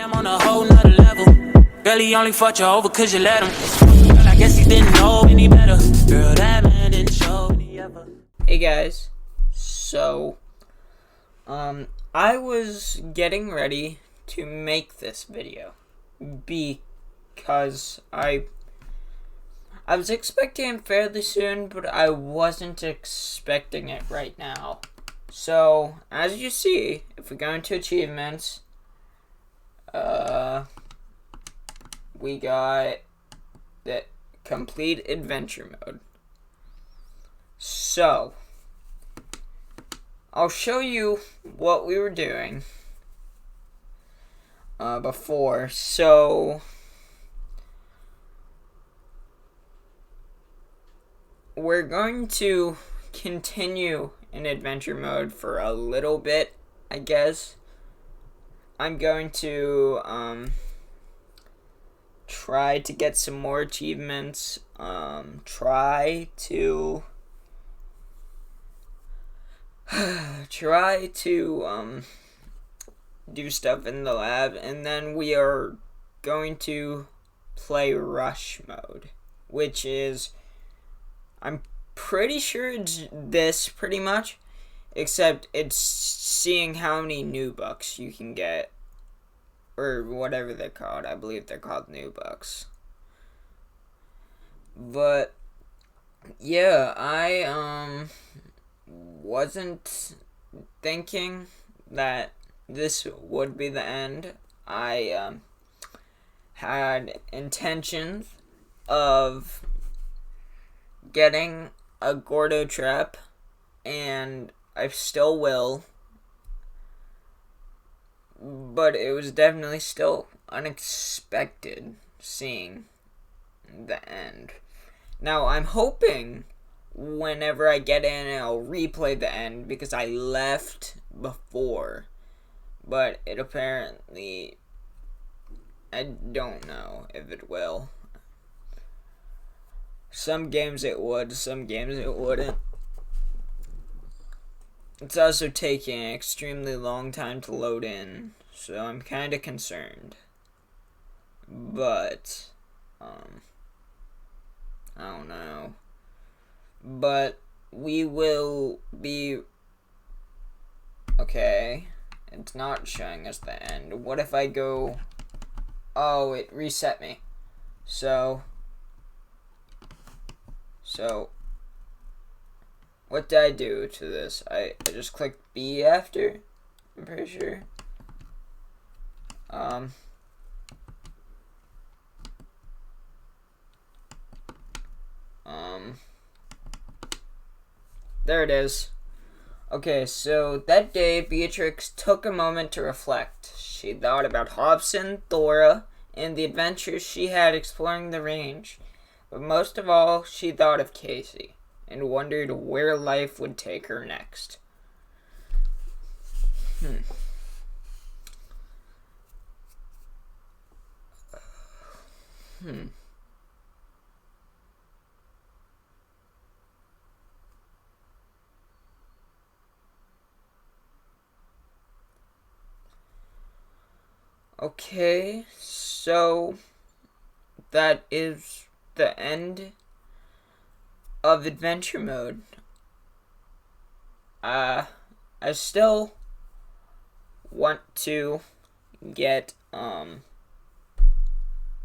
I'm on a whole nother level. Girl, he only fought you over cause you let him. Girl, I guess he didn't know any better. Girl, that man didn't show any ever. Hey guys, so, I was getting ready to make this video because I was expecting it fairly soon, but I wasn't expecting it right now. So, as you see, if we go into achievements, we got the complete adventure mode. So, I'll show you what we were doing before. So, we're going to continue in adventure mode for a little bit, I guess. I'm going to try to get some more achievements, try to do stuff in the lab, and then we are going to play rush mode, which is, I'm pretty sure it's this pretty much, except it's seeing how many new bucks you can get, or whatever they're called. I believe they're called new bucks. But yeah, I wasn't thinking that this would be the end. I had intentions of getting a Gordo trap, and I still will, but it was definitely still unexpected seeing the end. Now, I'm hoping whenever I get in, I'll replay the end, because I left before, but it apparently, I don't know if it will. Some games it would, some games it wouldn't. It's also taking an extremely long time to load in, so I'm kind of concerned. But, I don't know. But we will be... Okay, it's not showing us the end. What if I go... Oh, it reset me. So, what did I do to this? I just clicked B after, I'm pretty sure. There it is. Okay, so that day, Beatrix took a moment to reflect. She thought about Hobson, Thora, and the adventures she had exploring the range. But most of all, she thought of Casey, and wondered where life would take her next. Okay, so that is the end of adventure mode. I still want to get,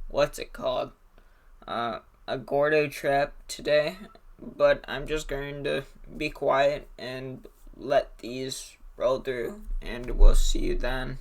what's it called? A Gordo trap today, but I'm just going to be quiet and let these roll through, and we'll see you then.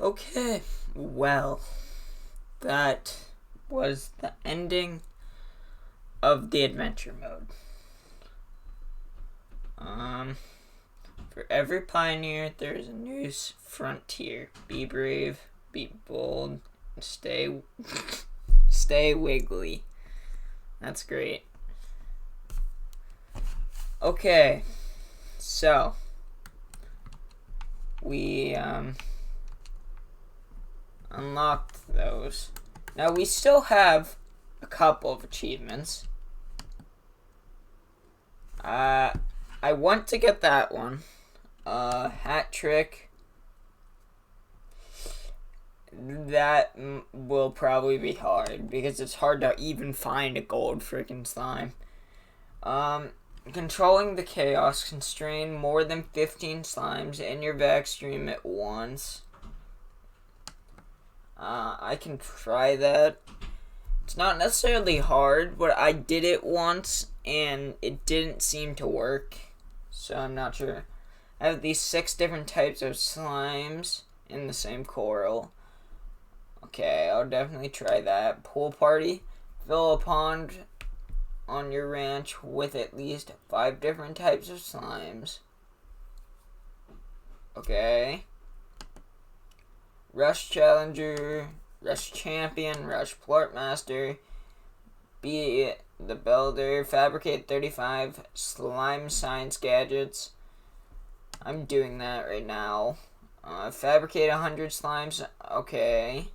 Okay, well, that was the ending of the adventure mode. For every pioneer, there's a new frontier. Be brave, be bold, and stay wiggly. That's great. Okay, so we unlocked those. Now we still have a couple of achievements. I want to get that one. Hat trick. That will probably be hard because it's hard to even find a gold freaking slime. Controlling the chaos. Constrain more than 15 slimes in your vac stream at once. I can try that. It's not necessarily hard, but I did it once and it didn't seem to work. So I'm not sure. I have these 6 different types of slimes in the same coral. Okay, I'll definitely try that. Pool party. Fill a pond on your ranch with at least 5 different types of slimes. Okay. Rush challenger. Rush champion. Rush plort master. Be the builder. Fabricate 35 slime science gadgets. I'm doing that right now. Fabricate 100 slimes. Okay.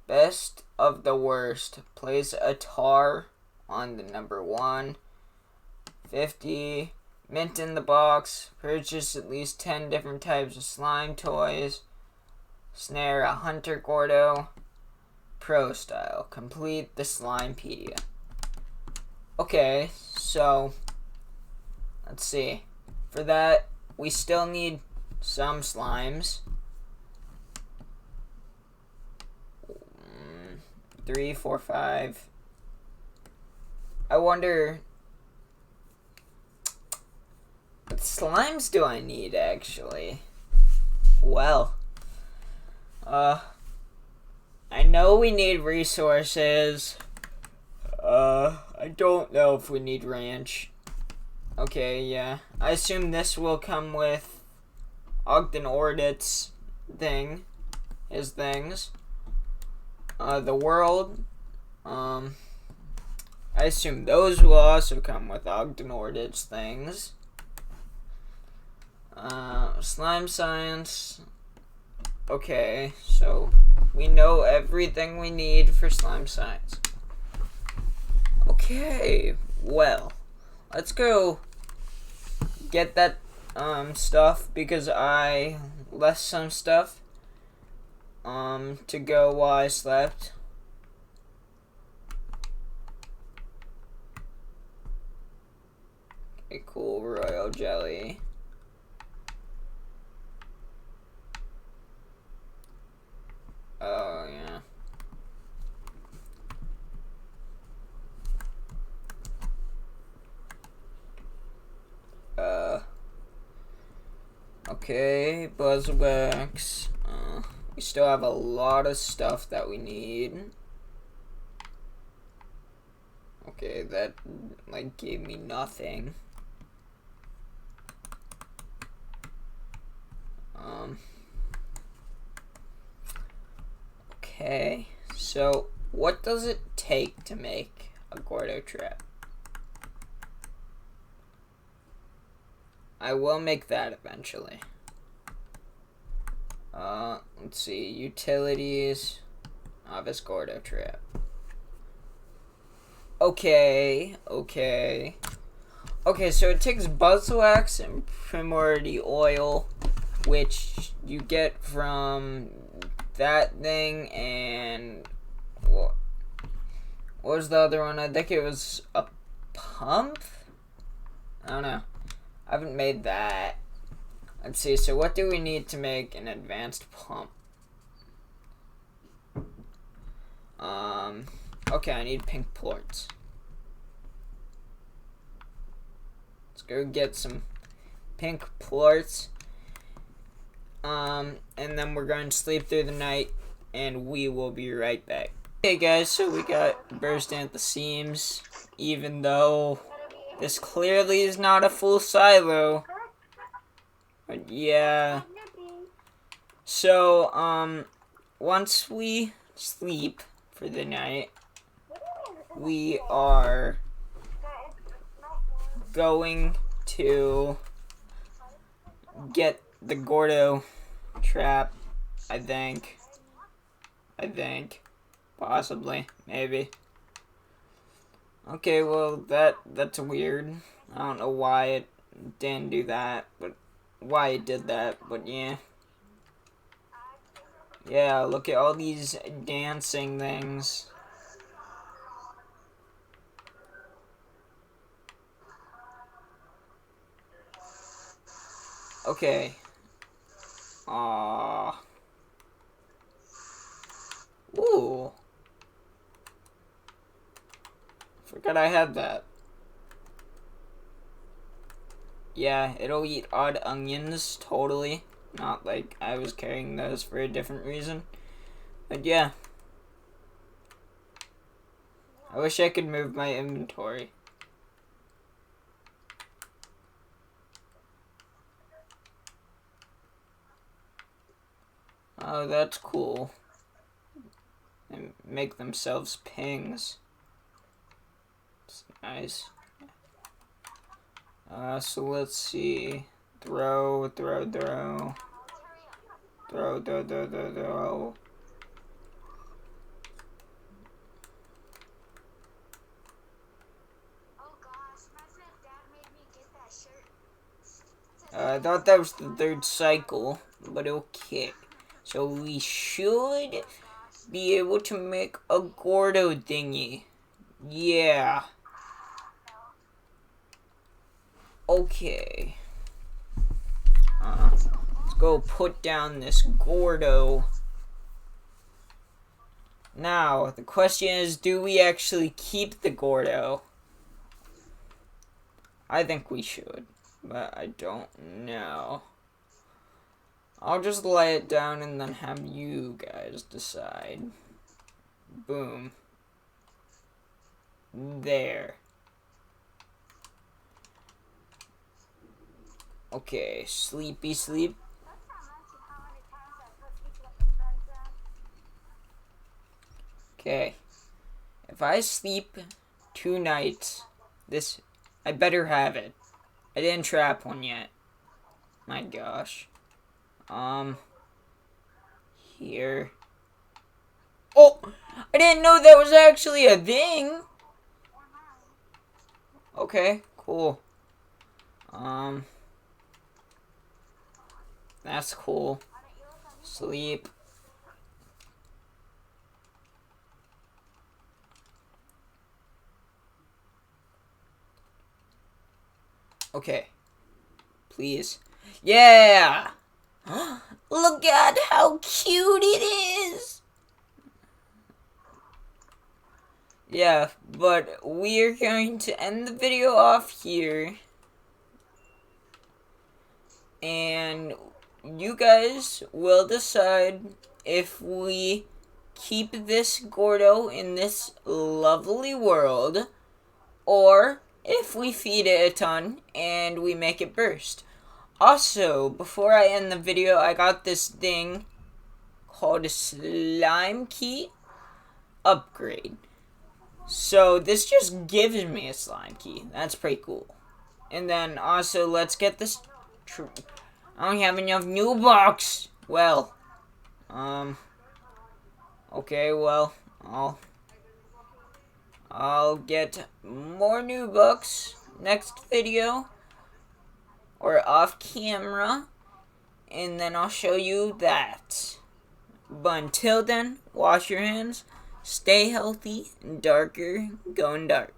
Best of the worst. Place a tar on the number 1. 50. Mint in the box. Purchase at least 10 different types of slime toys. Snare a hunter Gordo. Pro style. Complete the Slimepedia. Okay, so let's see. For that, we still need some slimes. 3, 4, 5. I wonder what slimes do I need actually? Well, I know we need resources. I don't know if we need ranch. Okay, yeah. I assume this will come with Ogden Ordit's thing. His things. The world. I assume those will also come with Ogden Ordit's things. Slime science. Okay, so we know everything we need for slime science. Okay, well, let's go get that stuff because I left some stuff to go while I slept. Okay, cool, royal jelly. Oh, yeah. Okay, buzzwax. We still have a lot of stuff that we need. Okay, that, like, gave me nothing. Okay, so what does it take to make a Gordo trap? I will make that eventually. Let's see, utilities, novice Gordo trap. Okay, so it takes buzzwax and primordial oil, which you get from that thing, and what was the other one? I think it was a pump? I don't know. I haven't made that. Let's see, so what do we need to make an advanced pump? Okay, I need pink plorts. Let's go get some pink plorts. And then we're going to sleep through the night, and we will be right back. Okay guys, so we got bursting at the seams, even though this clearly is not a full silo. But yeah. So, once we sleep for the night, we are going to get the Gordo trap, I think. Possibly. Maybe. Okay, well, that's weird. I don't know why it didn't do that, but why it did that, but yeah. Yeah, look at all these dancing things. Okay. Ooh. Forgot I had that. Yeah, it'll eat odd onions, totally. Not like I was carrying those for a different reason. But yeah. I wish I could move my inventory. Oh, that's cool. And make themselves pings. It's nice. So let's see. Throw. Throw. I thought that was the third cycle, but okay. So we should be able to make a Gordo thingy. Yeah. Okay. Let's go put down this Gordo. Now, the question is, do we actually keep the Gordo? I think we should, but I don't know. I'll just lay it down and then have you guys decide. Boom. There. Okay, sleepy sleep. Okay. If I sleep 2 nights, I better have it. I didn't trap one yet. My gosh. Here. Oh! I didn't know that was actually a thing! Okay, cool. That's cool. Sleep. Okay. Please. Yeah! Look at how cute it is! Yeah, but we're going to end the video off here. And you guys will decide if we keep this Gordo in this lovely world, or if we feed it a ton and we make it burst. Also, before I end the video, I got this thing called a slime key upgrade. So this just gives me a slime key. That's pretty cool. And then also, let's get this. I don't have enough new box. Well, okay. Well, I'll get more new books next video or off camera, and then I'll show you that. But until then, wash your hands. Stay healthy, darker, going dark.